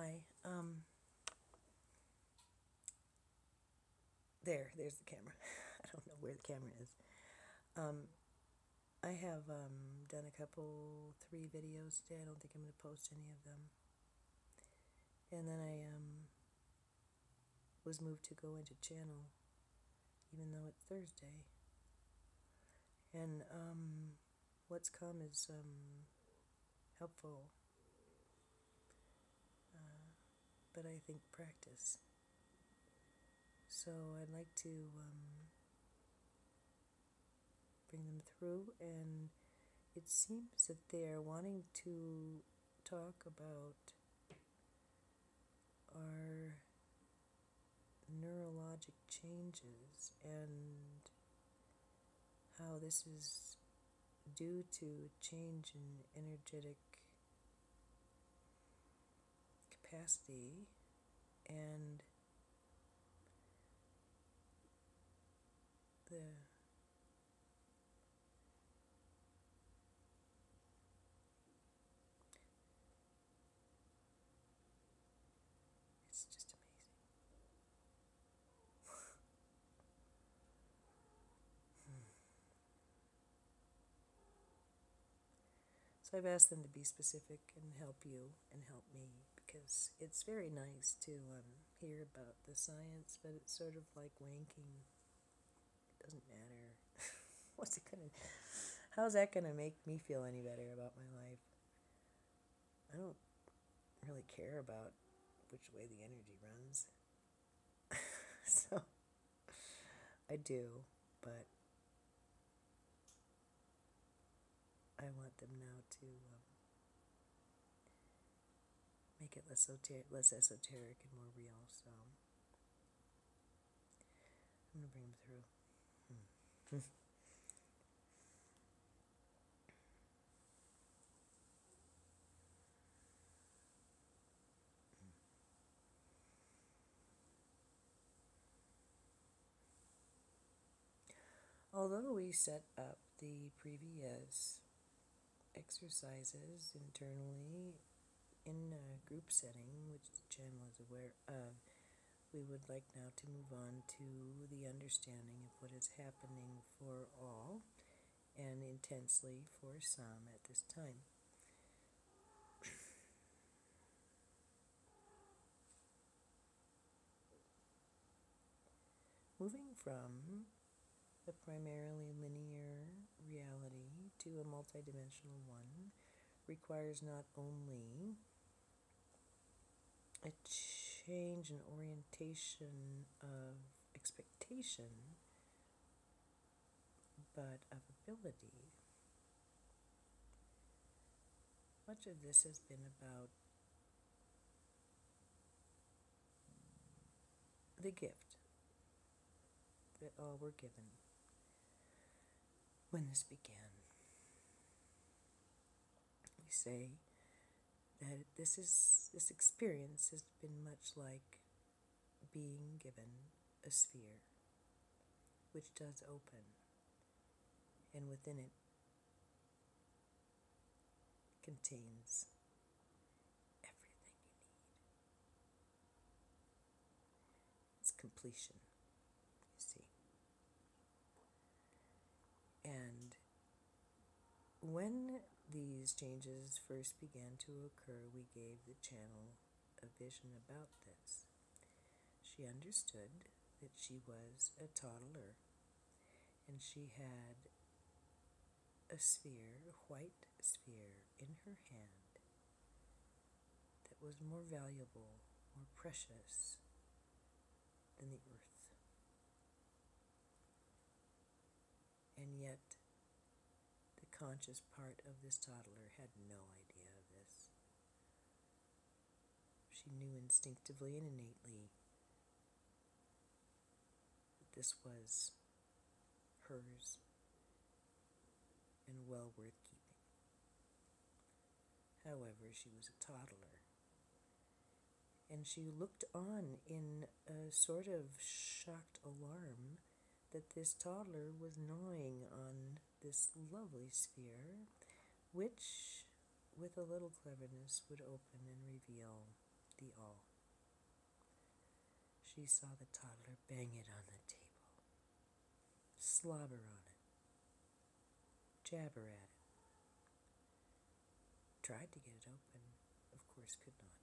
Hi. There's the camera. I don't know where the camera is. I have done a couple, 3 videos today. I don't think I'm going to post any of them. And then I was moved to go into channel, even though it's Thursday. And what's come is helpful, but I think practice. So I'd like to bring them through, and it seems that they're wanting to talk about our neurologic changes and how this is due to change in energetic capacity and the it's just amazing. So I've asked them to be specific and help you and help me, because it's very nice to hear about the science, but it's sort of like wanking. It doesn't matter. What's it gonna? How's that gonna make me feel any better about my life? I don't really care about which way the energy runs. So I do, but I want them now to make it less esoteric and more real. So I'm gonna bring them through. Although we set up the previous exercises internally in a group setting, which the channel is aware of, we would like now to move on to the understanding of what is happening for all and intensely for some at this time. Moving from a primarily linear reality to a multidimensional one requires not only a change in orientation of expectation, but of ability. Much of this has been about the gift that all were given when this began. We say that this experience has been much like being given a sphere, which does open, and within it contains everything you need. It's completion, you see. And when these changes first began to occur, we gave the channel a vision about this. She understood that she was a toddler, and she had a sphere, a white sphere, in her hand that was more valuable, more precious than the earth. And yet, the conscious part of this toddler had no idea of this. She knew instinctively and innately that this was hers and well worth keeping. However, she was a toddler, and she looked on in a sort of shocked alarm that this toddler was gnawing on this lovely sphere, which, with a little cleverness, would open and reveal the all. She saw the toddler bang it on the table, slobber on it, jabber at it, tried to get it open, of course could not.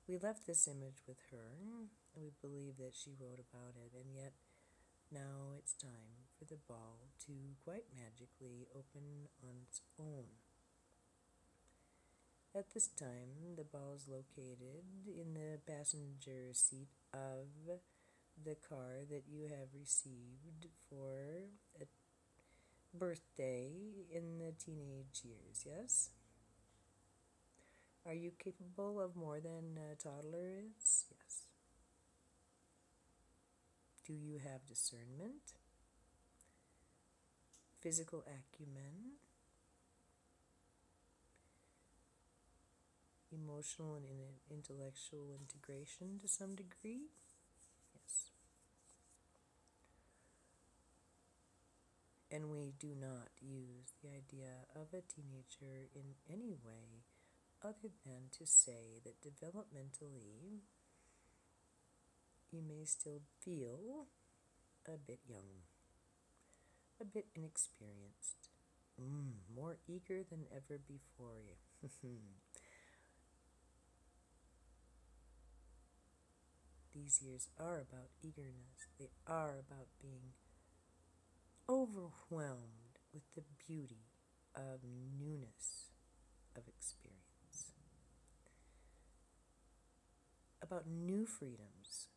We left this image with her, and we believe that she wrote about it, and yet now it's time for the ball to quite magically open on its own. At this time, the ball is located in the passenger seat of the car that you have received for a birthday in the teenage years, yes? Are you capable of more than a toddler is? Yes. Do you have discernment, physical acumen, emotional and intellectual integration to some degree? Yes. And we do not use the idea of a teenager in any way other than to say that developmentally you may still feel a bit young, a bit inexperienced, more eager than ever before you. These years are about eagerness. They are about being overwhelmed with the beauty of newness of experience, about new freedoms,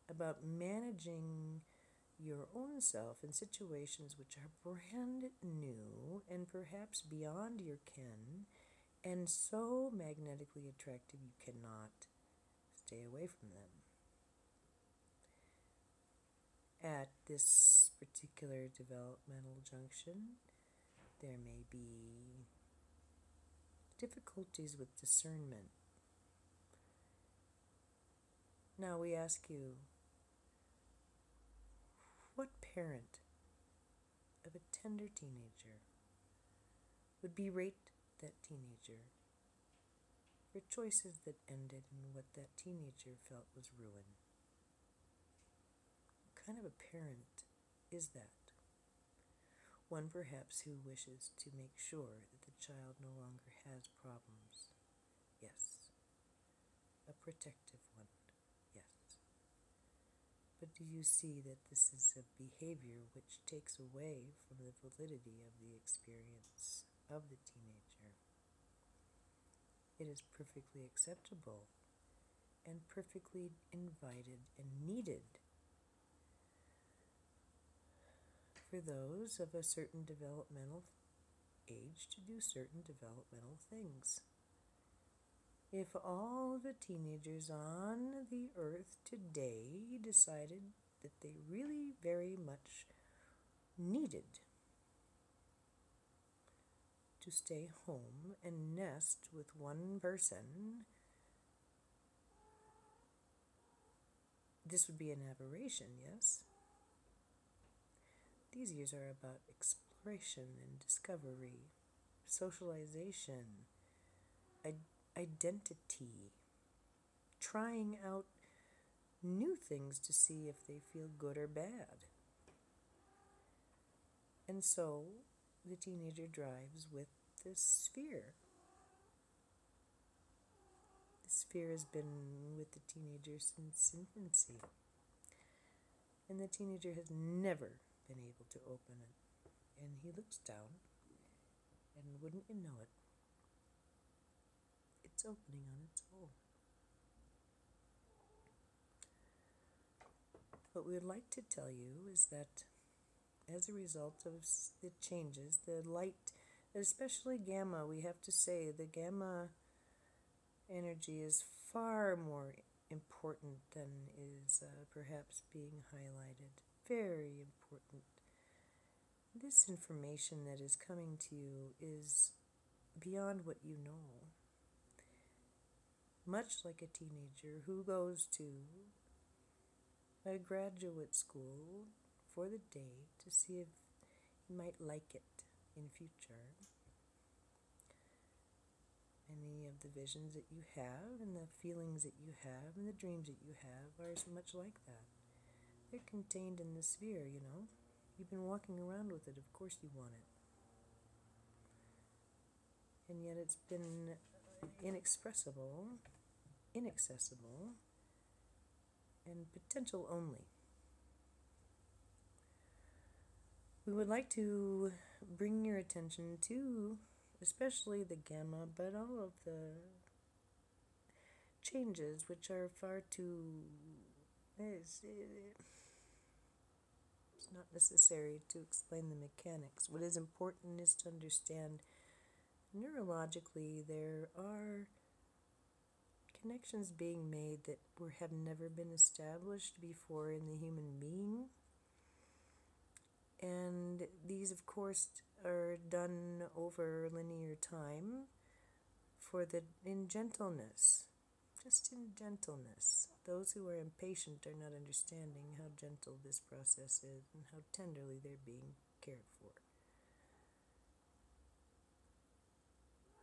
about managing your own self in situations which are brand new and perhaps beyond your ken and so magnetically attractive you cannot stay away from them. At this particular developmental junction, there may be difficulties with discernment. Now we ask you, what parent of a tender teenager would berate that teenager for choices that ended in what that teenager felt was ruin? What kind of a parent is that? One perhaps who wishes to make sure that the child no longer has problems. Yes. A protective one. Yes. But do you see that this is a behavior which takes away from the validity of the experience of the teenager? It is perfectly acceptable and perfectly invited and needed for those of a certain developmental age to do certain developmental things. If all the teenagers on the earth today decided that they really very much needed to stay home and nest with one person, this would be an aberration, yes? These years are about exploration and discovery, socialization, identity, trying out new things to see if they feel good or bad. And so the teenager drives with this fear. This fear has been with the teenager since infancy. And the teenager has never been able to open it. And he looks down, and wouldn't you know it, it's opening on its own. What we would like to tell you is that as a result of the changes, the light, especially gamma, we have to say the gamma energy is far more important than is perhaps being highlighted. Very important. This information that is coming to you is beyond what you know. Much like a teenager who goes to a graduate school for the day to see if he might like it in future. Many of of the visions that you have and the feelings that you have and the dreams that you have are as much like that. They're contained in the sphere, you know. You've been walking around with it, of course you want it. And yet it's been inexpressible, inaccessible, and potential only. We would like to bring your attention to especially the gamma, but all of the changes which are far too... It's not necessary to explain the mechanics. What is important is to understand neurologically there are connections being made that have never been established before in the human being. And these, of course, are done over linear time in gentleness, just in gentleness. Those who are impatient are not understanding how gentle this process is and how tenderly they're being cared for.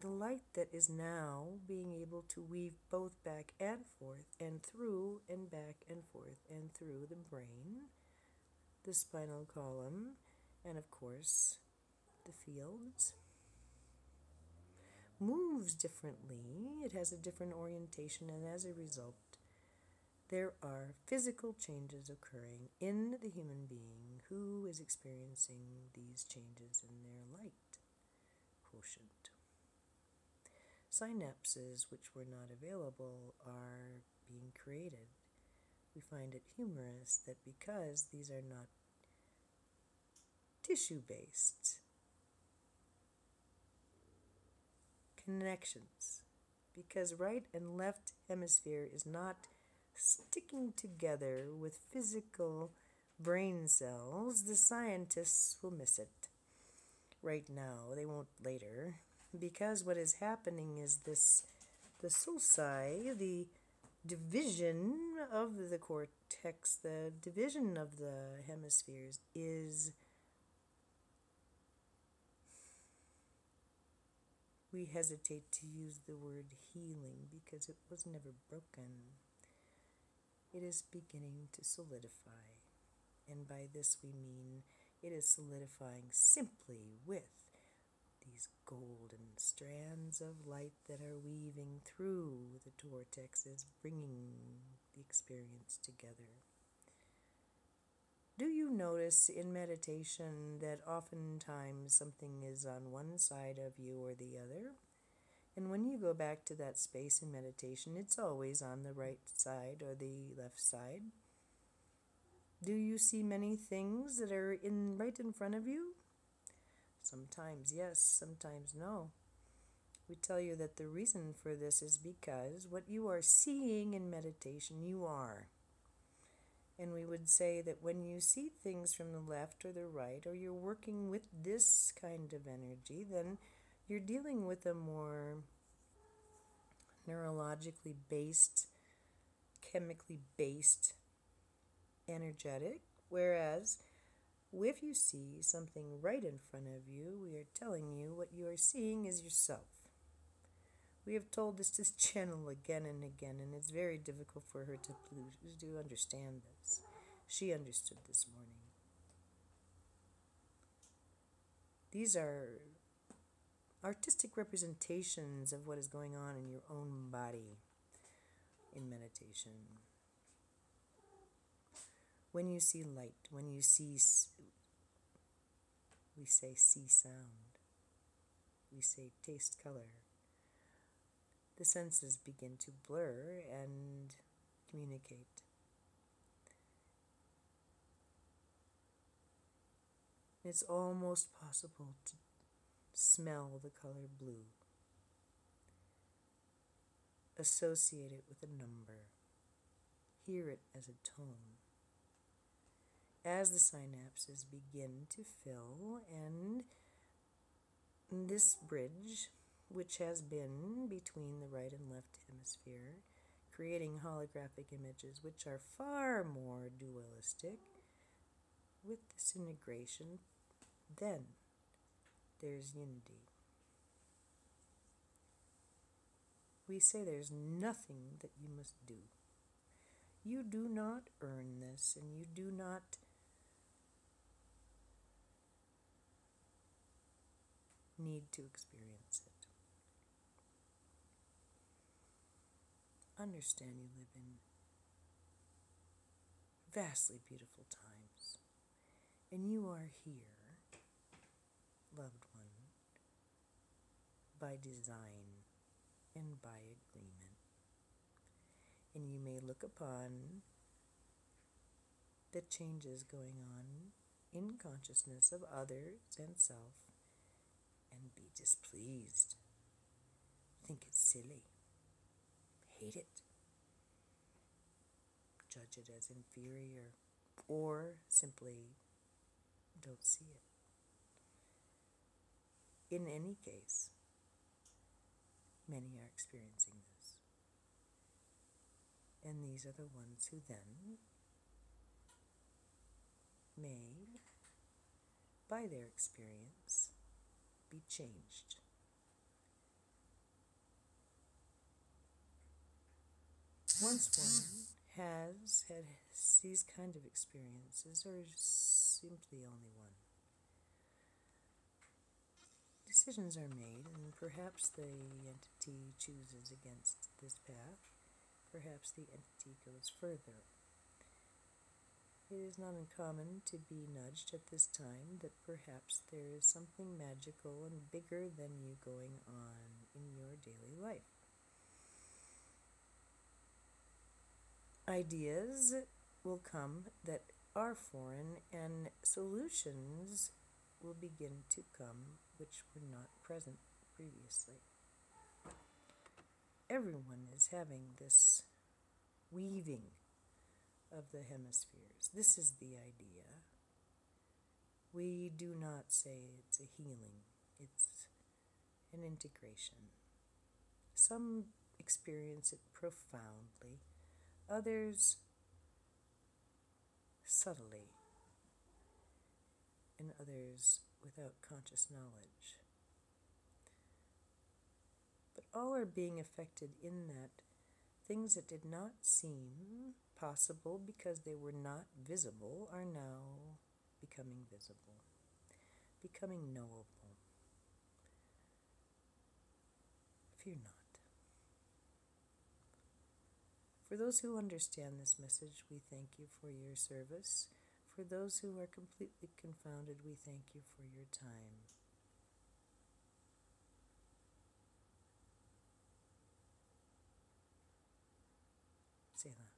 The light that is now being able to weave both back and forth and through and back and forth and through the brain, the spinal column, and of course the fields, moves differently. It has a different orientation, and as a result there are physical changes occurring in the human being who is experiencing these changes in their light quotient. Synapses which were not available are being created. We find it humorous that because these are not tissue-based connections, because right and left hemisphere is not sticking together with physical brain cells, the scientists will miss it. Right now, they won't later, because what is happening is the sulci, the division of the cortex, the division of the hemispheres is, we hesitate to use the word healing because it was never broken. It is beginning to solidify, and by this we mean it is solidifying simply with these golden strands of light that are weaving through the cortexes, bringing the experience together. Do you notice in meditation that oftentimes something is on one side of you or the other? And when you go back to that space in meditation, it's always on the right side or the left side. Do you see many things that are right in front of you? Sometimes yes, sometimes no. We tell you that the reason for this is because what you are seeing in meditation, you are. And we would say that when you see things from the left or the right, or you're working with this kind of energy, then you're dealing with a more neurologically based, chemically based, energetic, whereas if you see something right in front of you, we are telling you what you are seeing is yourself. We have told this to channel again and again, and it's very difficult for her to understand this. She understood this morning. These are artistic representations of what is going on in your own body in meditation. When you see light, when you see, we say see sound, we say taste color, the senses begin to blur and communicate. It's almost possible to smell the color blue, associate it with a number, hear it as a tone. As the synapses begin to fill, and this bridge, which has been between the right and left hemisphere, creating holographic images which are far more dualistic, with this integration, then there's unity. we say there's nothing that you must do. You do not earn this, and you do not need to experience it. Understand you live in vastly beautiful times, and you are here, loved one, by design and by agreement. And you may look upon the changes going on in consciousness of others and self and be displeased. Think it's silly. Hate it. Judge it as inferior, or simply don't see it. In any case, many are experiencing this. And these are the ones who then may, by their experience, be changed. Once one has had these kind of experiences, or simply only one, decisions are made, and perhaps the entity chooses against this path. Perhaps the entity goes further. It is not uncommon to be nudged at this time that perhaps there is something magical and bigger than you going on in your daily life. Ideas will come that are foreign, and solutions will begin to come which were not present previously. Everyone is having this weaving of the hemispheres. This is the idea. We do not say it's a healing, it's an integration. Some experience it profoundly, others subtly, and others without conscious knowledge. But all are being affected in that things that did not seem possible because they were not visible are now becoming visible, becoming knowable. Fear not. For those who understand this message, we thank you for your service. For those who are completely confounded, we thank you for your time. Selah.